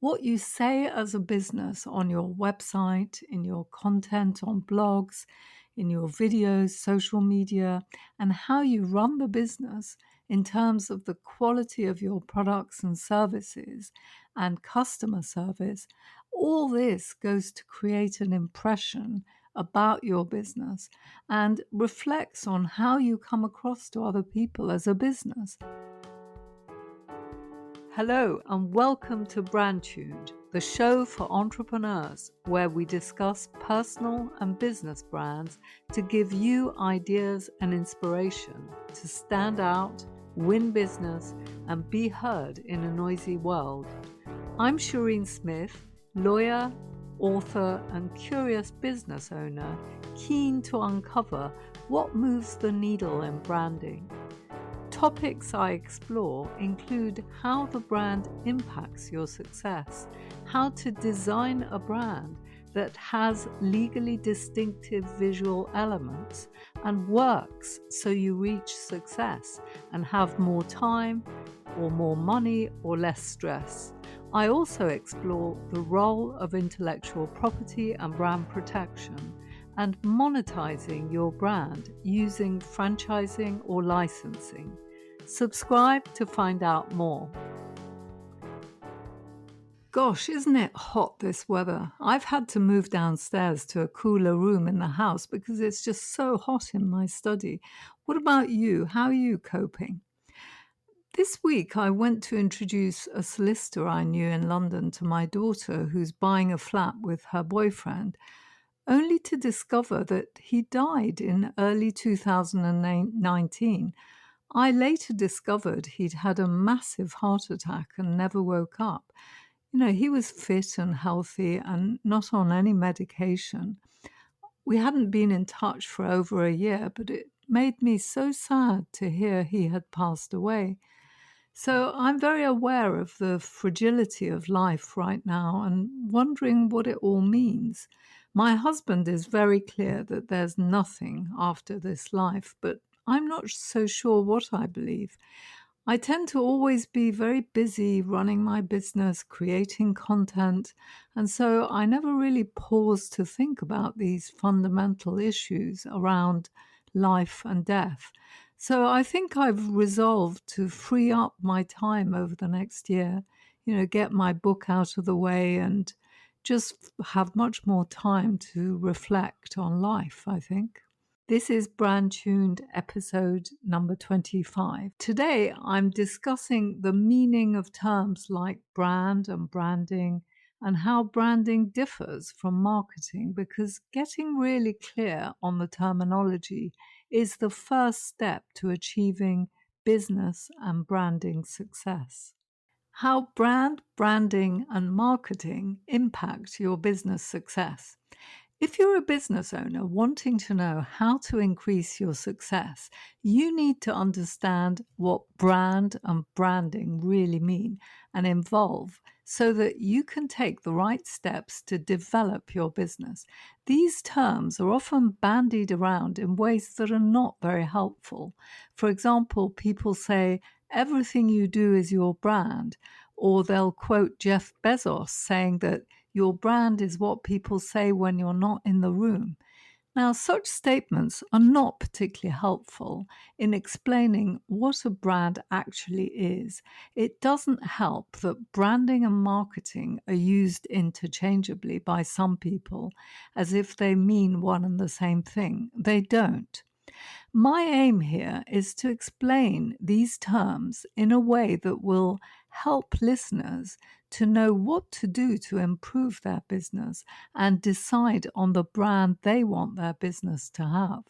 What you say as a business on your website, in your content on blogs, in your videos, social media, and how you run the business in terms of the quality of your products and services and customer service, all this goes to create an impression about your business and reflects on how you come across to other people as a business. Hello and welcome to Brandtuned, the show for entrepreneurs where we discuss personal and business brands to give you ideas and inspiration to stand out, win business, and be heard in a noisy world. I'm Shireen Smith, lawyer, author, and curious business owner, keen to uncover what moves the needle in branding. Topics I explore include how the brand impacts your success, how to design a brand that has legally distinctive visual elements and works so you reach success and have more time or more money or less stress. I also explore the role of intellectual property and brand protection and monetizing your brand using franchising or licensing. Subscribe to find out more. Gosh, isn't it hot this weather? I've had to move downstairs to a cooler room in the house because it's just so hot in my study. What about you? How are you coping? This week I went to introduce a solicitor I knew in London to my daughter who's buying a flat with her boyfriend, only to discover that he died in early 2019. I later discovered he'd had a massive heart attack and never woke up. He was fit and healthy and not on any medication. We hadn't been in touch for over a year, but it made me so sad to hear he had passed away. So I'm very aware of the fragility of life right now and wondering what it all means. My husband is very clear that there's nothing after this life, but I'm not so sure what I believe. I tend to always be very busy running my business, creating content, and so I never really pause to think about these fundamental issues around life and death. So I think I've resolved to free up my time over the next year, get my book out of the way and just have much more time to reflect on life, I think. This is Brandtuned episode number 25. Today, I'm discussing the meaning of terms like brand and branding and how branding differs from marketing, because getting really clear on the terminology is the first step to achieving business and branding success. How brand, branding, and marketing impact your business success. If you're a business owner wanting to know how to increase your success, you need to understand what brand and branding really mean and involve so that you can take the right steps to develop your business. These terms are often bandied around in ways that are not very helpful. For example, people say, everything you do is your brand, or they'll quote Jeff Bezos saying that your brand is what people say when you're not in the room. Now, such statements are not particularly helpful in explaining what a brand actually is. It doesn't help that branding and marketing are used interchangeably by some people as if they mean one and the same thing. They don't. My aim here is to explain these terms in a way that will help listeners to know what to do to improve their business and decide on the brand they want their business to have.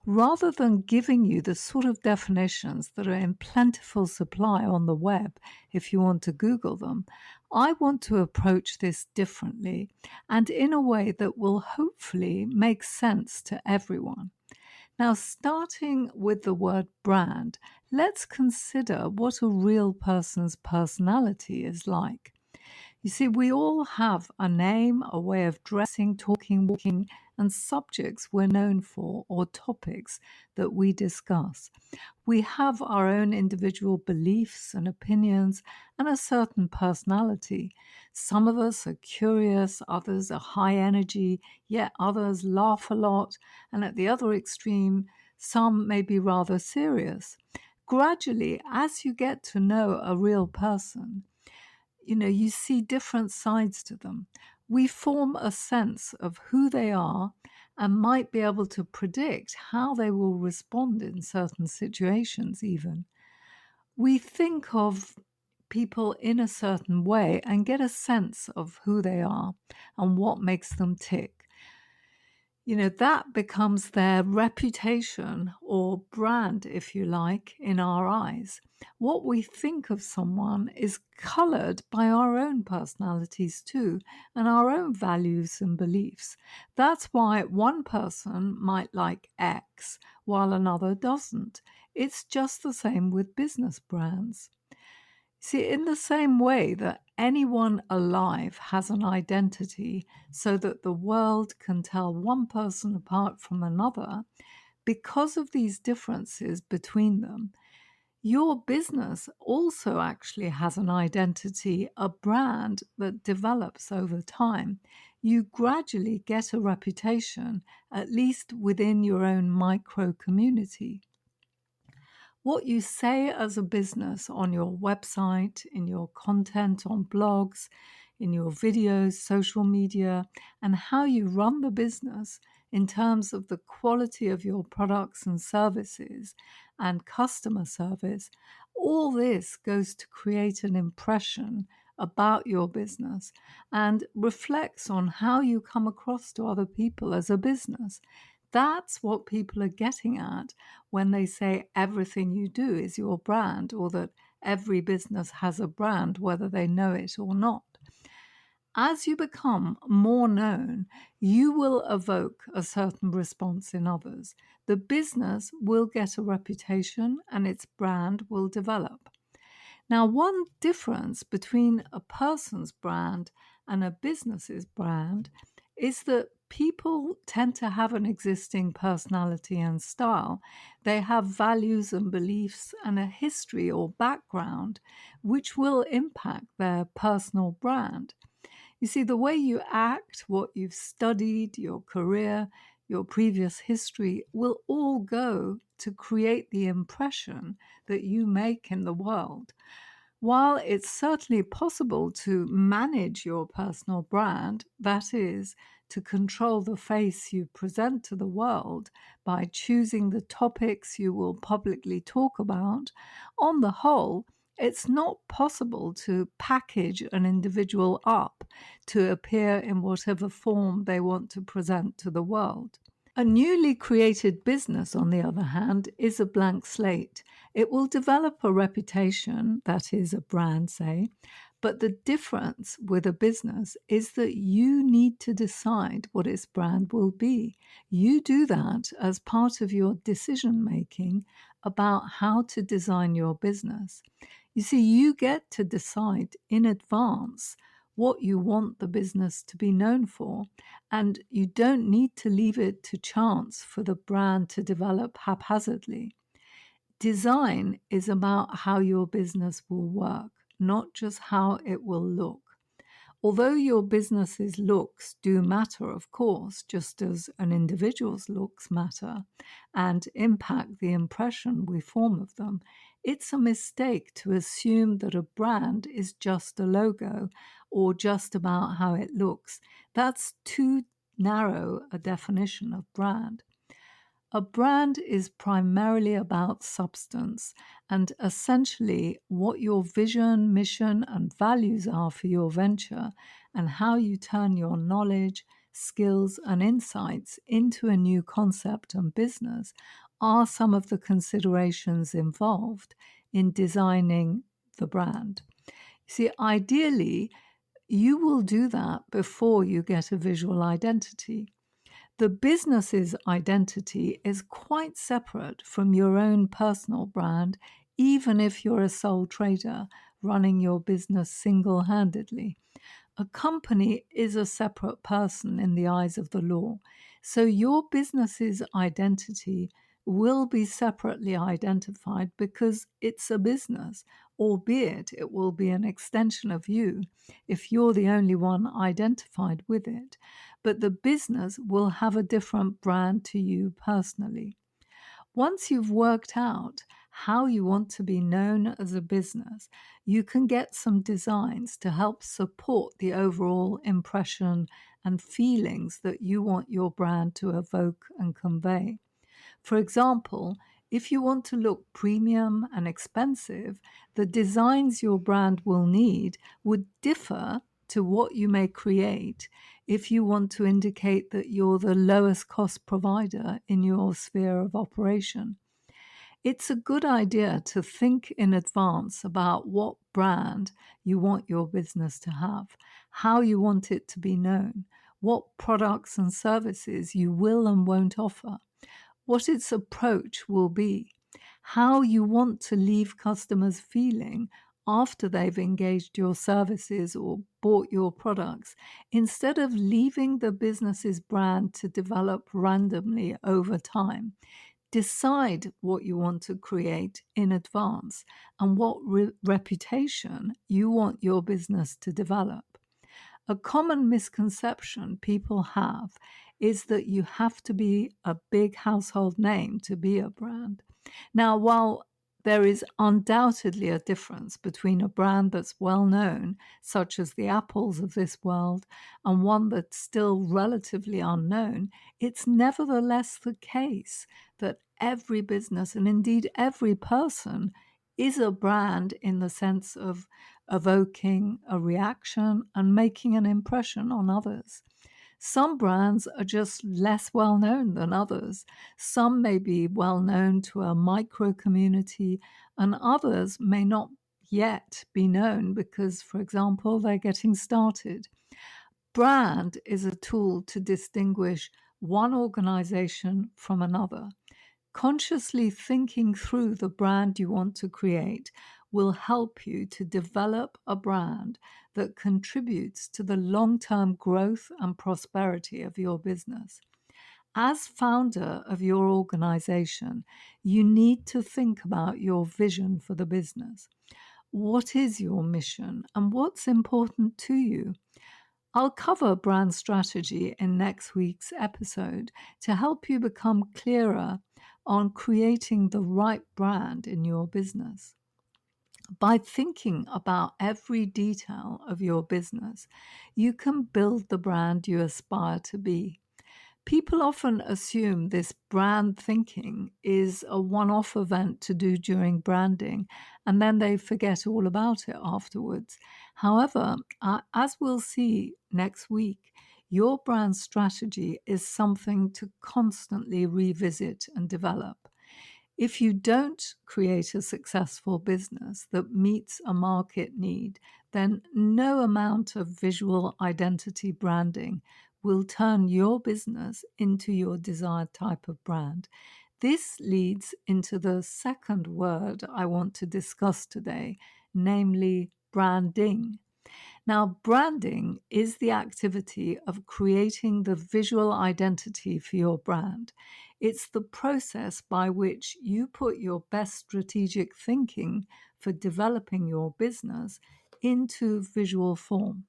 Rather than giving you the sort of definitions that are in plentiful supply on the web if you want to Google them, I want to approach this differently and in a way that will hopefully make sense to everyone. Now, starting with the word brand, let's consider what a real person's personality is like. You see, we all have a name, a way of dressing, talking, walking, and subjects we're known for or topics that we discuss. We have our own individual beliefs and opinions and a certain personality. Some of us are curious, others are high energy, yet others laugh a lot, and at the other extreme, some may be rather serious. Gradually, as you get to know a real person, you see different sides to them. We form a sense of who they are and might be able to predict how they will respond in certain situations, even. We think of people in a certain way and get a sense of who they are and what makes them tick. That becomes their reputation or brand, if you like, in our eyes. What we think of someone is colored by our own personalities too, and our own values and beliefs. That's why one person might like X while another doesn't. It's just the same with business brands. See, in the same way that anyone alive has an identity so that the world can tell one person apart from another, because of these differences between them, your business also actually has an identity, a brand that develops over time. You gradually get a reputation, at least within your own micro community. What you say as a business on your website, in your content on blogs, in your videos, social media, and how you run the business in terms of the quality of your products and services and customer service, all this goes to create an impression about your business and reflects on how you come across to other people as a business. That's what people are getting at when they say everything you do is your brand, or that every business has a brand, whether they know it or not. As you become more known, you will evoke a certain response in others. The business will get a reputation and its brand will develop. Now, one difference between a person's brand and a business's brand is that people tend to have an existing personality and style. They have values and beliefs and a history or background which will impact their personal brand. You see, the way you act, what you've studied, your career, your previous history will all go to create the impression that you make in the world. While it's certainly possible to manage your personal brand, that is, to control the face you present to the world by choosing the topics you will publicly talk about, on the whole, it's not possible to package an individual up to appear in whatever form they want to present to the world. A newly created business, on the other hand, is a blank slate. It will develop a reputation, that is, a brand, say, but the difference with a business is that you need to decide what its brand will be. You do that as part of your decision making about how to design your business. You see, you get to decide in advance what you want the business to be known for, and you don't need to leave it to chance for the brand to develop haphazardly. Design is about how your business will work, not just how it will look. Although your business's looks do matter, of course, just as an individual's looks matter and impact the impression we form of them, it's a mistake to assume that a brand is just a logo or just about how it looks. That's too narrow a definition of brand. A brand is primarily about substance and essentially what your vision, mission, and values are for your venture and how you turn your knowledge, skills, and insights into a new concept and business are some of the considerations involved in designing the brand. See, ideally, you will do that before you get a visual identity. The business's identity is quite separate from your own personal brand, even if you're a sole trader running your business single-handedly. A company is a separate person in the eyes of the law, so your business's identity will be separately identified because it's a business, albeit it will be an extension of you if you're the only one identified with it. But the business will have a different brand to you personally. Once you've worked out how you want to be known as a business, you can get some designs to help support the overall impression and feelings that you want your brand to evoke and convey. For example, if you want to look premium and expensive, the designs your brand will need would differ to what you may create if you want to indicate that you're the lowest cost provider in your sphere of operation. It's a good idea to think in advance about what brand you want your business to have, how you want it to be known, what products and services you will and won't offer, what its approach will be, how you want to leave customers feeling after they've engaged your services or bought your products, instead of leaving the business's brand to develop randomly over time. Decide what you want to create in advance and what reputation you want your business to develop. A common misconception people have is that you have to be a big household name to be a brand. Now, while there is undoubtedly a difference between a brand that's well known, such as the Apples of this world, and one that's still relatively unknown, it's nevertheless the case that every business, and indeed every person, is a brand in the sense of evoking a reaction and making an impression on others. Some brands are just less well known than others. Some may be well known to a micro community, and others may not yet be known because, for example, they're getting started. Brand is a tool to distinguish one organization from another. Consciously thinking through the brand you want to create will help you to develop a brand that contributes to the long-term growth and prosperity of your business. As founder of your organization, you need to think about your vision for the business. What is your mission and what's important to you? I'll cover brand strategy in next week's episode to help you become clearer on creating the right brand in your business. By thinking about every detail of your business, you can build the brand you aspire to be. People often assume this brand thinking is a one-off event to do during branding, and then they forget all about it afterwards. However, as we'll see next week, your brand strategy is something to constantly revisit and develop. If you don't create a successful business that meets a market need, then no amount of visual identity branding will turn your business into your desired type of brand. This leads into the second word I want to discuss today, namely branding. Now, branding is the activity of creating the visual identity for your brand. It's the process by which you put your best strategic thinking for developing your business into visual form.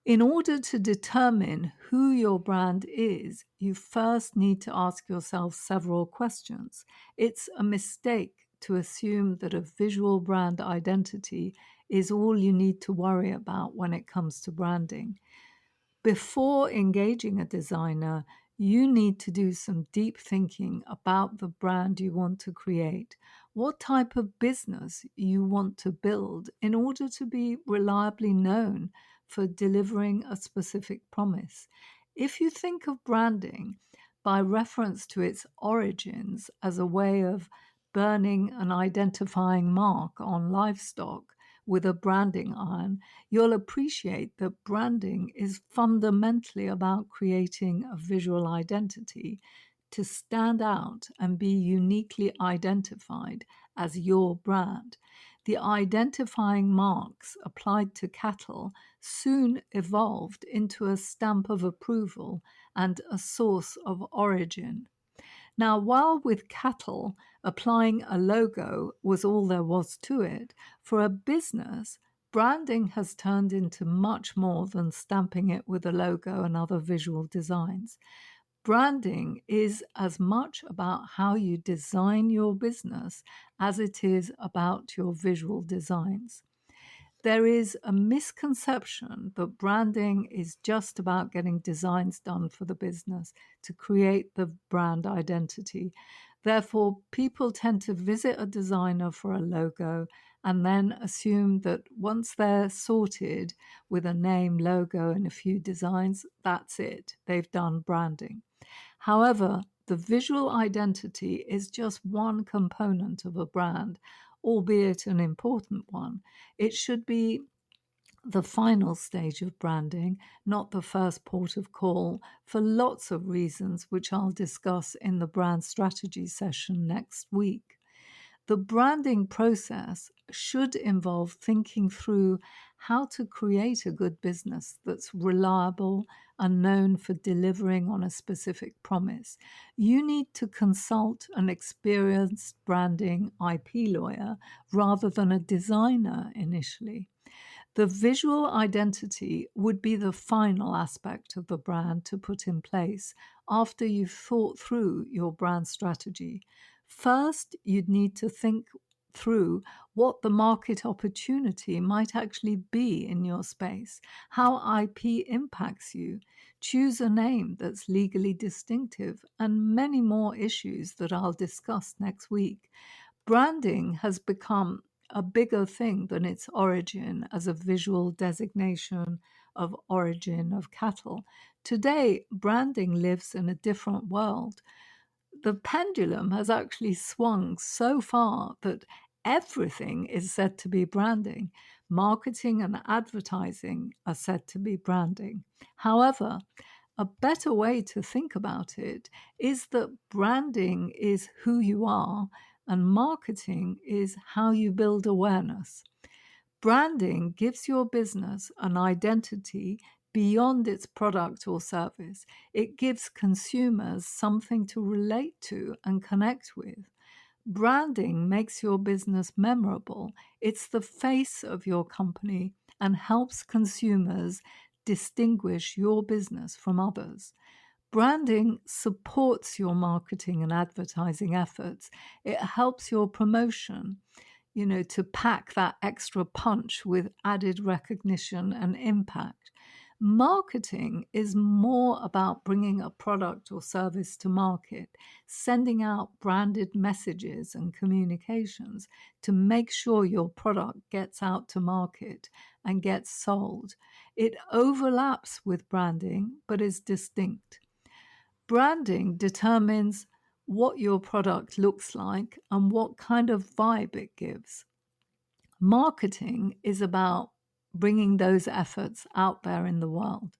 In order to determine who your brand is, you first need to ask yourself several questions. It's a mistake to assume that a visual brand identity is all you need to worry about when it comes to branding. Before engaging a designer, you need to do some deep thinking about the brand you want to create, what type of business you want to build in order to be reliably known for delivering a specific promise. If you think of branding by reference to its origins as a way of burning an identifying mark on livestock with a branding iron, you'll appreciate that branding is fundamentally about creating a visual identity to stand out and be uniquely identified as your brand. the identifying marks applied to cattle soon evolved into a stamp of approval and a source of origin. Now, while with cattle, applying a logo was all there was to it, for a business, branding has turned into much more than stamping it with a logo and other visual designs. Branding is as much about how you design your business as it is about your visual designs. There is a misconception that branding is just about getting designs done for the business to create the brand identity. Therefore, people tend to visit a designer for a logo and then assume that once they're sorted with a name, logo, and a few designs, that's it. They've done branding. However, the visual identity is just one component of a brand, albeit an important one. It should be the final stage of branding, not the first port of call, for lots of reasons, which I'll discuss in the brand strategy session next week. The branding process should involve thinking through how to create a good business that's reliable and known for delivering on a specific promise. You need to consult an experienced branding IP lawyer rather than a designer initially. The visual identity would be the final aspect of the brand to put in place after you've thought through your brand strategy. First, you'd need to think through what the market opportunity might actually be in your space, how IP impacts you, choose a name that's legally distinctive, and many more issues that I'll discuss next week. Branding has become a bigger thing than its origin as a visual designation of origin of cattle. Today, branding lives in a different world. The pendulum has actually swung so far that everything is said to be branding. Marketing and advertising are said to be branding. However, a better way to think about it is that branding is who you are and marketing is how you build awareness. Branding gives your business an identity beyond its product or service. It gives consumers something to relate to and connect with. Branding makes your business memorable. It's the face of your company and helps consumers distinguish your business from others. Branding supports your marketing and advertising efforts. It helps your promotion, to pack that extra punch with added recognition and impact. Marketing is more about bringing a product or service to market, sending out branded messages and communications to make sure your product gets out to market and gets sold. It overlaps with branding, but is distinct. Branding determines what your product looks like and what kind of vibe it gives. Marketing is about bringing those efforts out there in the world.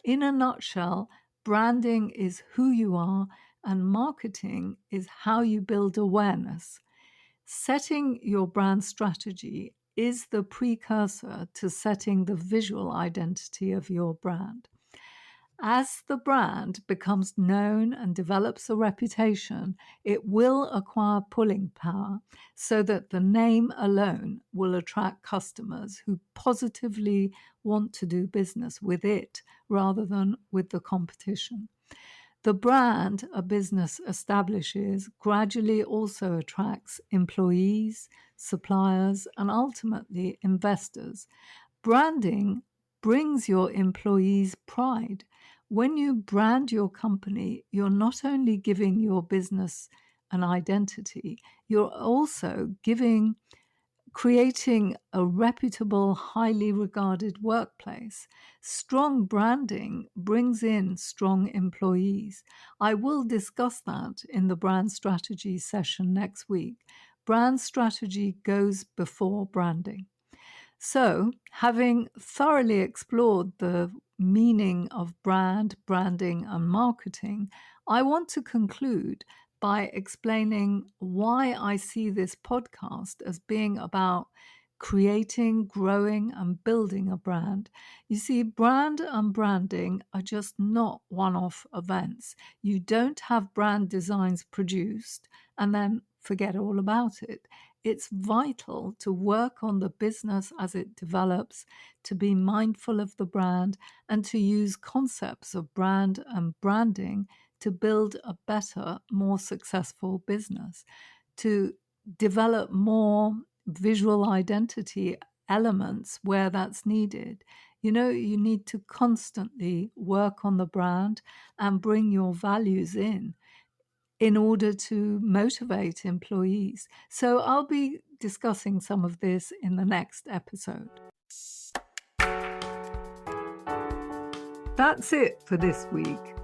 In a nutshell, branding is who you are and marketing is how you build awareness. Setting your brand strategy is the precursor to setting the visual identity of your brand. As the brand becomes known and develops a reputation, it will acquire pulling power so that the name alone will attract customers who positively want to do business with it rather than with the competition. The brand a business establishes gradually also attracts employees, suppliers, and ultimately investors. Branding brings your employees pride. When you brand your company, you're not only giving your business an identity, you're also creating a reputable, highly regarded workplace. Strong branding brings in strong employees. I will discuss that in the brand strategy session next week. Brand strategy goes before branding. So, having thoroughly explored the meaning of brand, branding, and marketing, I want to conclude by explaining why I see this podcast as being about creating, growing, and building a brand. You see, brand and branding are just not one-off events. You don't have brand designs produced and then forget all about it. It's vital to work on the business as it develops, to be mindful of the brand, and to use concepts of brand and branding to build a better, more successful business, to develop more visual identity elements where that's needed. You need to constantly work on the brand and bring your values in order to motivate employees. So I'll be discussing some of this in the next episode. That's it for this week.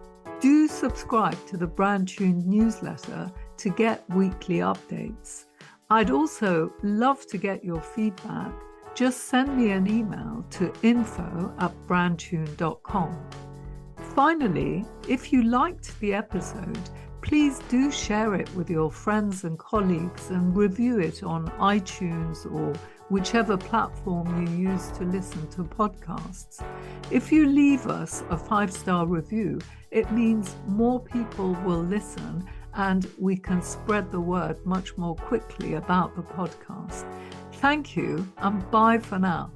Do subscribe to the BrandTuned newsletter to get weekly updates. I'd also love to get your feedback. Just send me an email to info@brandtuned.com. Finally, if you liked the episode, please do share it with your friends and colleagues and review it on iTunes or whichever platform you use to listen to podcasts. If you leave us a 5-star review, it means more people will listen and we can spread the word much more quickly about the podcast. Thank you and bye for now.